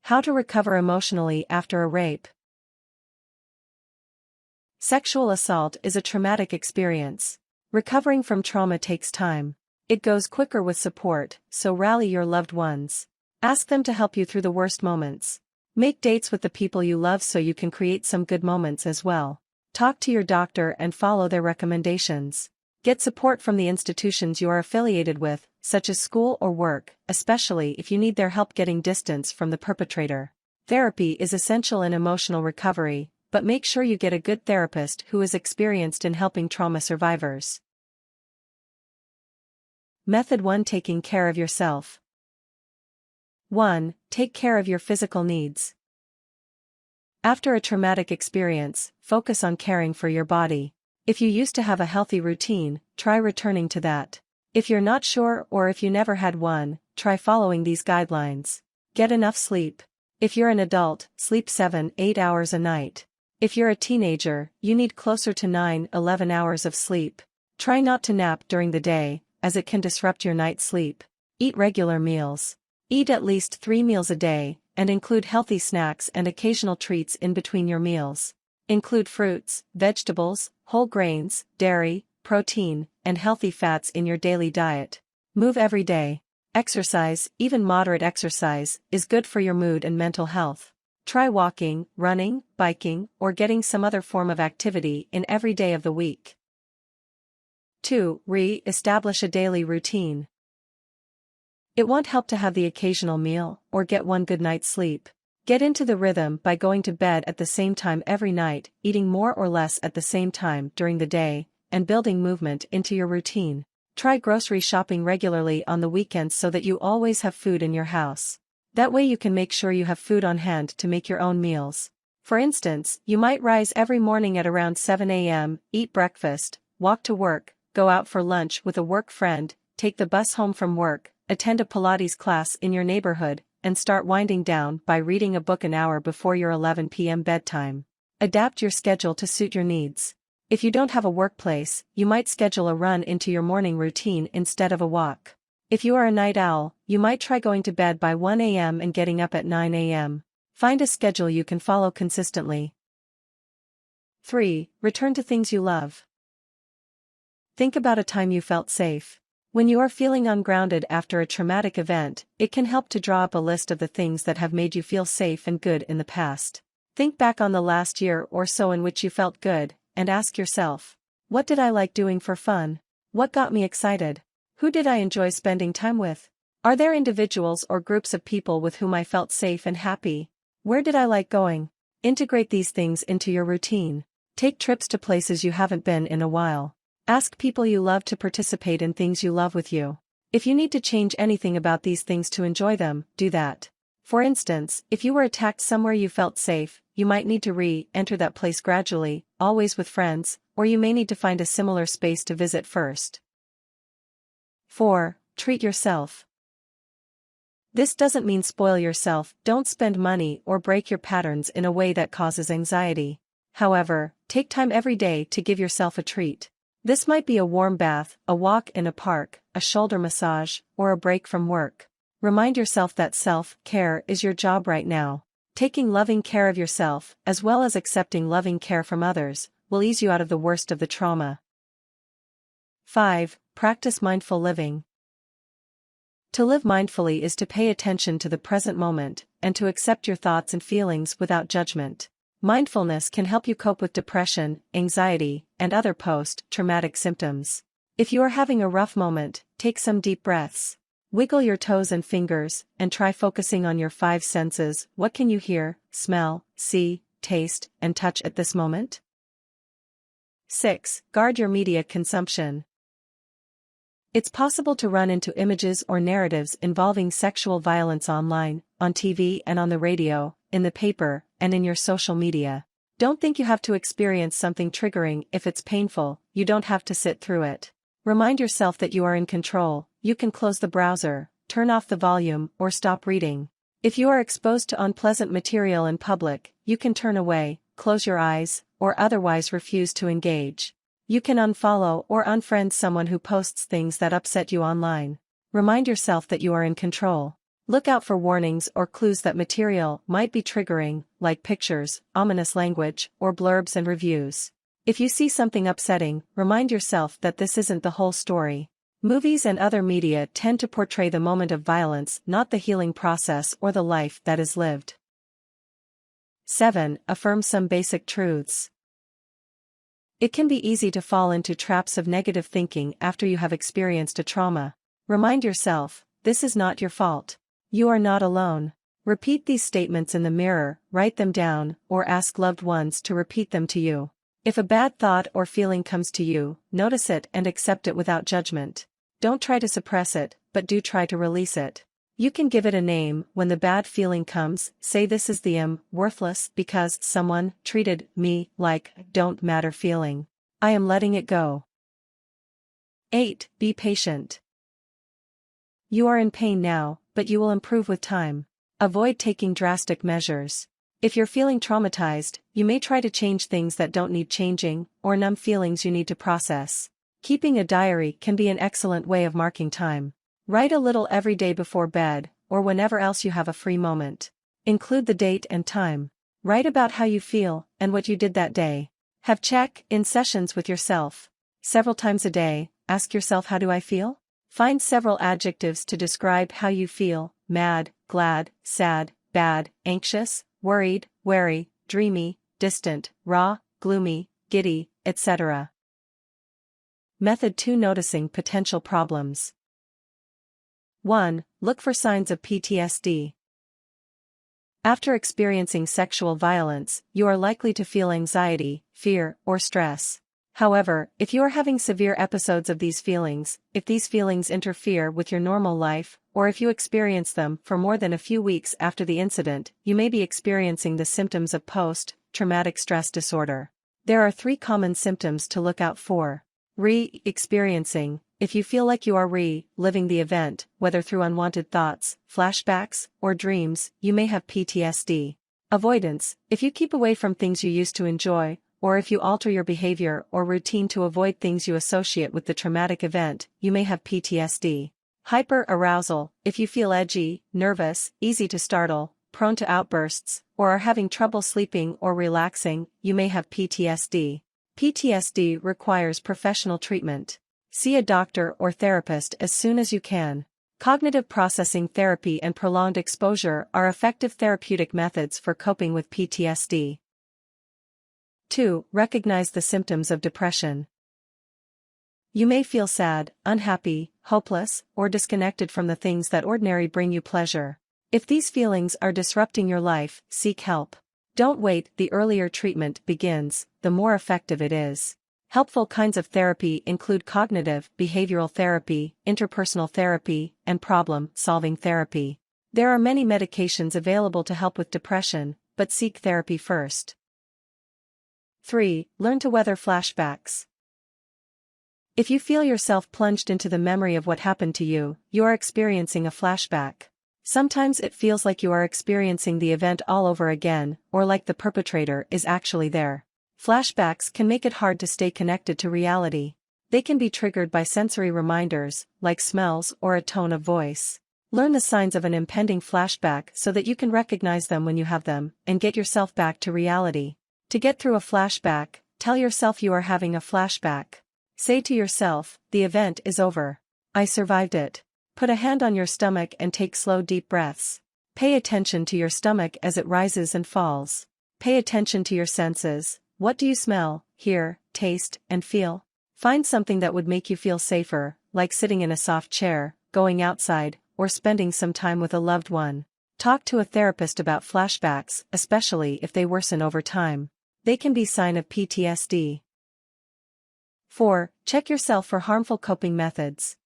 How to recover emotionally after a rape. Sexual assault is a traumatic experience. Recovering from trauma takes time. It goes quicker with support, so rally your loved ones. Ask them to help you through the worst moments. Make dates with the people you love so you can create some good moments as well. Talk to your doctor and follow their recommendations. Get support from the institutions you are affiliated with, such as school or work, especially if you need their help getting distance from the perpetrator. Therapy is essential in emotional recovery, but make sure you get a good therapist who is experienced in helping trauma survivors. Method 1: Taking care of yourself. 1. Take care of your physical needs. After a traumatic experience, focus on caring for your body. If you used to have a healthy routine, try returning to that. If you're not sure or if you never had one, try following these guidelines. Get enough sleep. If you're an adult, sleep 7-8 hours a night. If you're a teenager, you need closer to 9-11 hours of sleep. Try not to nap during the day, as it can disrupt your night's sleep. Eat regular meals. Eat at least 3 meals a day, and include healthy snacks and occasional treats in between your meals. Include fruits, vegetables, whole grains, dairy, protein, and healthy fats in your daily diet. Move every day. Exercise, even moderate exercise, is good for your mood and mental health. Try walking, running, biking, or getting some other form of activity in every day of the week. 2. Re-establish a daily routine. It won't help to have the occasional meal or get one good night's sleep. Get into the rhythm by going to bed at the same time every night, eating more or less at the same time during the day, and building movement into your routine. Try grocery shopping regularly on the weekends so that you always have food in your house. That way you can make sure you have food on hand to make your own meals. For instance, you might rise every morning at around 7 a.m., eat breakfast, walk to work, go out for lunch with a work friend, take the bus home from work, attend a Pilates class in your neighborhood, and start winding down by reading a book an hour before your 11 p.m. bedtime. Adapt your schedule to suit your needs. If you don't have a workplace, you might schedule a run into your morning routine instead of a walk. If you are a night owl, you might try going to bed by 1 a.m. and getting up at 9 a.m. Find a schedule you can follow consistently. 3. Return to things you love. Think about a time you felt safe. When you are feeling ungrounded after a traumatic event, it can help to draw up a list of the things that have made you feel safe and good in the past. Think back on the last year or so in which you felt good, and ask yourself, what did I like doing for fun? What got me excited? Who did I enjoy spending time with? Are there individuals or groups of people with whom I felt safe and happy? Where did I like going? Integrate these things into your routine. Take trips to places you haven't been in a while. Ask people you love to participate in things you love with you. If you need to change anything about these things to enjoy them, do that. For instance, if you were attacked somewhere you felt safe, you might need to re-enter that place gradually, always with friends, or you may need to find a similar space to visit first. 4. Treat yourself. This doesn't mean spoil yourself. Don't spend money or break your patterns in a way that causes anxiety. However, take time every day to give yourself a treat. This might be a warm bath, a walk in a park, a shoulder massage, or a break from work. Remind yourself that self-care is your job right now. Taking loving care of yourself, as well as accepting loving care from others, will ease you out of the worst of the trauma. 5. Practice mindful living. To live mindfully is to pay attention to the present moment, and to accept your thoughts and feelings without judgment. Mindfulness can help you cope with depression, anxiety, and other post-traumatic symptoms. If you are having a rough moment, take some deep breaths. Wiggle your toes and fingers, and try focusing on your 5 senses. What can you hear, smell, see, taste, and touch at this moment? 6. Guard your media consumption. It's possible to run into images or narratives involving sexual violence online, on TV and on the radio, in the paper, and in your social media. Don't think you have to experience something triggering if it's painful. You don't have to sit through it. Remind yourself that you are in control. You can close the browser, turn off the volume, or stop reading. If you are exposed to unpleasant material in public, you can turn away, close your eyes, or otherwise refuse to engage. You can unfollow or unfriend someone who posts things that upset you online. Remind yourself that you are in control. Look out for warnings or clues that material might be triggering, like pictures, ominous language, or blurbs and reviews. If you see something upsetting, remind yourself that this isn't the whole story. Movies and other media tend to portray the moment of violence, not the healing process or the life that is lived. 7. Affirm some basic truths. It can be easy to fall into traps of negative thinking after you have experienced a trauma. Remind yourself, this is not your fault. You are not alone. Repeat these statements in the mirror, write them down, or ask loved ones to repeat them to you. If a bad thought or feeling comes to you, notice it and accept it without judgment. Don't try to suppress it, but do try to release it. You can give it a name. When the bad feeling comes, say this is the worthless because someone treated me like don't matter feeling. I am letting it go. 8. Be patient. You are in pain now, but you will improve with time. Avoid taking drastic measures. If you're feeling traumatized, you may try to change things that don't need changing, or numb feelings you need to process. Keeping a diary can be an excellent way of marking time. Write a little every day before bed, or whenever else you have a free moment. Include the date and time. Write about how you feel, and what you did that day. Have check-in sessions with yourself. Several times a day, ask yourself, how do I feel? Find several adjectives to describe how you feel: mad, glad, sad, bad, anxious, worried, wary, dreamy, distant, raw, gloomy, giddy, etc. Method 2. Noticing potential problems. 1. Look for signs of PTSD. After experiencing sexual violence, you are likely to feel anxiety, fear, or stress. However, if you are having severe episodes of these feelings, if these feelings interfere with your normal life, or if you experience them for more than a few weeks after the incident, you may be experiencing the symptoms of post-traumatic stress disorder. There are 3 common symptoms to look out for. Re-experiencing. If you feel like you are reliving the event, whether through unwanted thoughts, flashbacks, or dreams, you may have PTSD. Avoidance. If you keep away from things you used to enjoy, or if you alter your behavior or routine to avoid things you associate with the traumatic event, you may have PTSD. Hyper-arousal. If you feel edgy, nervous, easy to startle, prone to outbursts, or are having trouble sleeping or relaxing, you may have PTSD. PTSD requires professional treatment. See a doctor or therapist as soon as you can. Cognitive processing therapy and prolonged exposure are effective therapeutic methods for coping with PTSD. 2. Recognize the symptoms of depression. You may feel sad, unhappy, hopeless, or disconnected from the things that ordinarily bring you pleasure. If these feelings are disrupting your life, seek help. Don't wait. The earlier treatment begins, the more effective it is. Helpful kinds of therapy include cognitive, behavioral therapy, interpersonal therapy, and problem-solving therapy. There are many medications available to help with depression, but seek therapy first. 3. Learn to weather flashbacks. If you feel yourself plunged into the memory of what happened to you, you are experiencing a flashback. Sometimes it feels like you are experiencing the event all over again, or like the perpetrator is actually there. Flashbacks can make it hard to stay connected to reality. They can be triggered by sensory reminders, like smells or a tone of voice. Learn the signs of an impending flashback so that you can recognize them when you have them, and get yourself back to reality. To get through a flashback, tell yourself you are having a flashback. Say to yourself, the event is over. I survived it. Put a hand on your stomach and take slow deep breaths. Pay attention to your stomach as it rises and falls. Pay attention to your senses. What do you smell, hear, taste, and feel? Find something that would make you feel safer, like sitting in a soft chair, going outside, or spending some time with a loved one. Talk to a therapist about flashbacks, especially if they worsen over time. They can be a sign of PTSD. 4. Check yourself for harmful coping methods.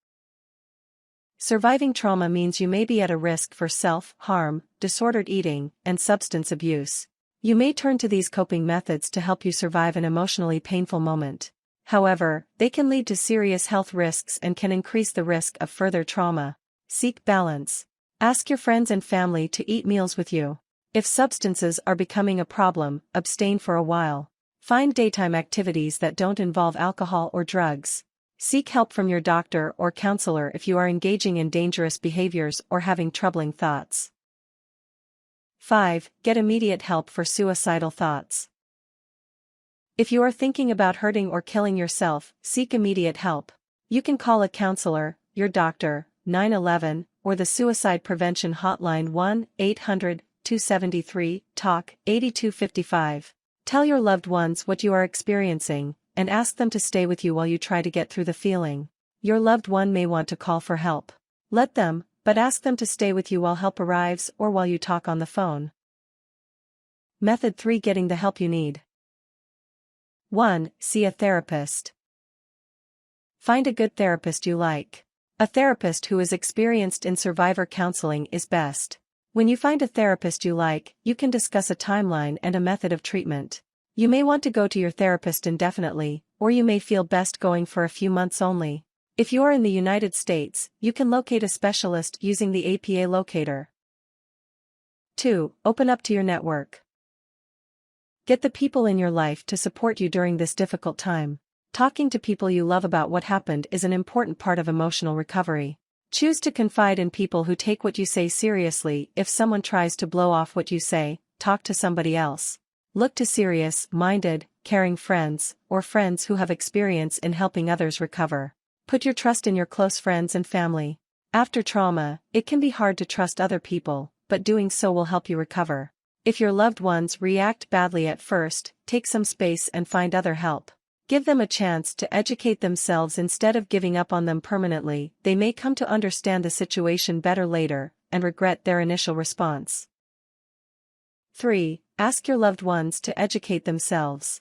Surviving trauma means you may be at a risk for self-harm, disordered eating, and substance abuse. You may turn to these coping methods to help you survive an emotionally painful moment. However, they can lead to serious health risks and can increase the risk of further trauma. Seek balance. Ask your friends and family to eat meals with you. If substances are becoming a problem, abstain for a while. Find daytime activities that don't involve alcohol or drugs. Seek help from your doctor or counselor if you are engaging in dangerous behaviors or having troubling thoughts. 5. Get immediate help for suicidal thoughts. If you are thinking about hurting or killing yourself, seek immediate help. You can call a counselor, your doctor, 911, or the suicide prevention hotline 1-800-273-TALK, 8255. Tell your loved ones what you are experiencing, and ask them to stay with you while you try to get through the feeling. Your loved one may want to call for help. Let them, but ask them to stay with you while help arrives or while you talk on the phone. Method 3. Getting the help you need. 1. See a therapist. Find a good therapist you like. A therapist who is experienced in survivor counseling is best. When you find a therapist you like, you can discuss a timeline and a method of treatment. You may want to go to your therapist indefinitely, or you may feel best going for a few months only. If you are in the United States, you can locate a specialist using the APA locator. 2. Open up to your network. Get the people in your life to support you during this difficult time. Talking to people you love about what happened is an important part of emotional recovery. Choose to confide in people who take what you say seriously. If someone tries to blow off what you say, talk to somebody else. Look to serious-minded, caring friends, or friends who have experience in helping others recover. Put your trust in your close friends and family. After trauma, it can be hard to trust other people, but doing so will help you recover. If your loved ones react badly at first, take some space and find other help. Give them a chance to educate themselves instead of giving up on them permanently. They may come to understand the situation better later, and regret their initial response. 3. Ask your loved ones to educate themselves.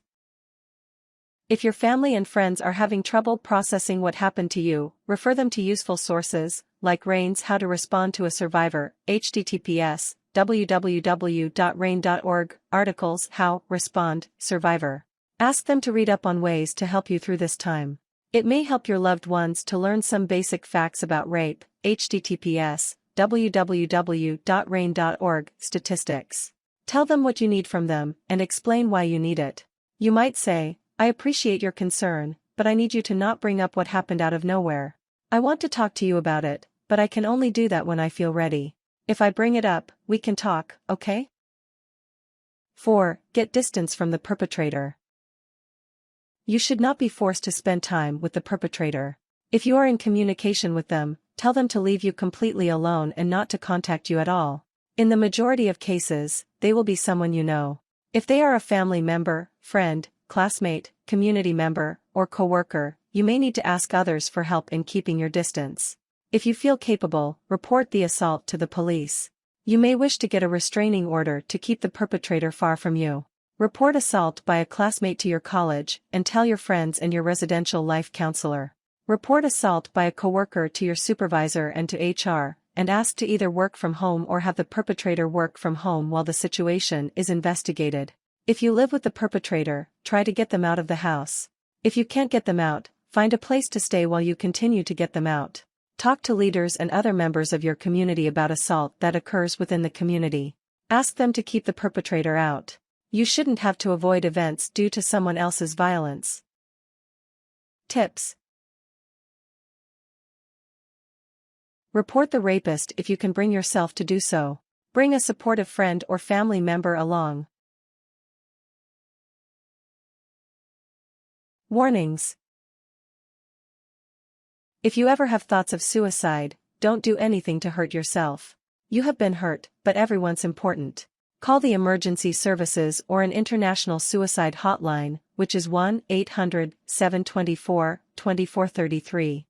If your family and friends are having trouble processing what happened to you, refer them to useful sources, like RAIN's How to Respond to a Survivor, https www.rain.org, articles, How, Respond, Survivor. Ask them to read up on ways to help you through this time. It may help your loved ones to learn some basic facts about rape, https www.rain.org, statistics. Tell them what you need from them, and explain why you need it. You might say, I appreciate your concern, but I need you to not bring up what happened out of nowhere. I want to talk to you about it, but I can only do that when I feel ready. If I bring it up, we can talk, okay? 4. Get distance from the perpetrator. You should not be forced to spend time with the perpetrator. If you are in communication with them, tell them to leave you completely alone and not to contact you at all. In the majority of cases, they will be someone you know. If they are a family member, friend, classmate, community member, or coworker, you may need to ask others for help in keeping your distance. If you feel capable, report the assault to the police. You may wish to get a restraining order to keep the perpetrator far from you. Report assault by a classmate to your college, and tell your friends and your residential life counselor. Report assault by a coworker to your supervisor and to HR, and ask to either work from home or have the perpetrator work from home while the situation is investigated. If you live with the perpetrator, try to get them out of the house. If you can't get them out, find a place to stay while you continue to get them out. Talk to leaders and other members of your community about assault that occurs within the community. Ask them to keep the perpetrator out. You shouldn't have to avoid events due to someone else's violence. Tips. Report the rapist if you can bring yourself to do so. Bring a supportive friend or family member along. Warnings. If you ever have thoughts of suicide, don't do anything to hurt yourself. You have been hurt, but everyone's important. Call the emergency services or an international suicide hotline, which is 1-800-724-2433.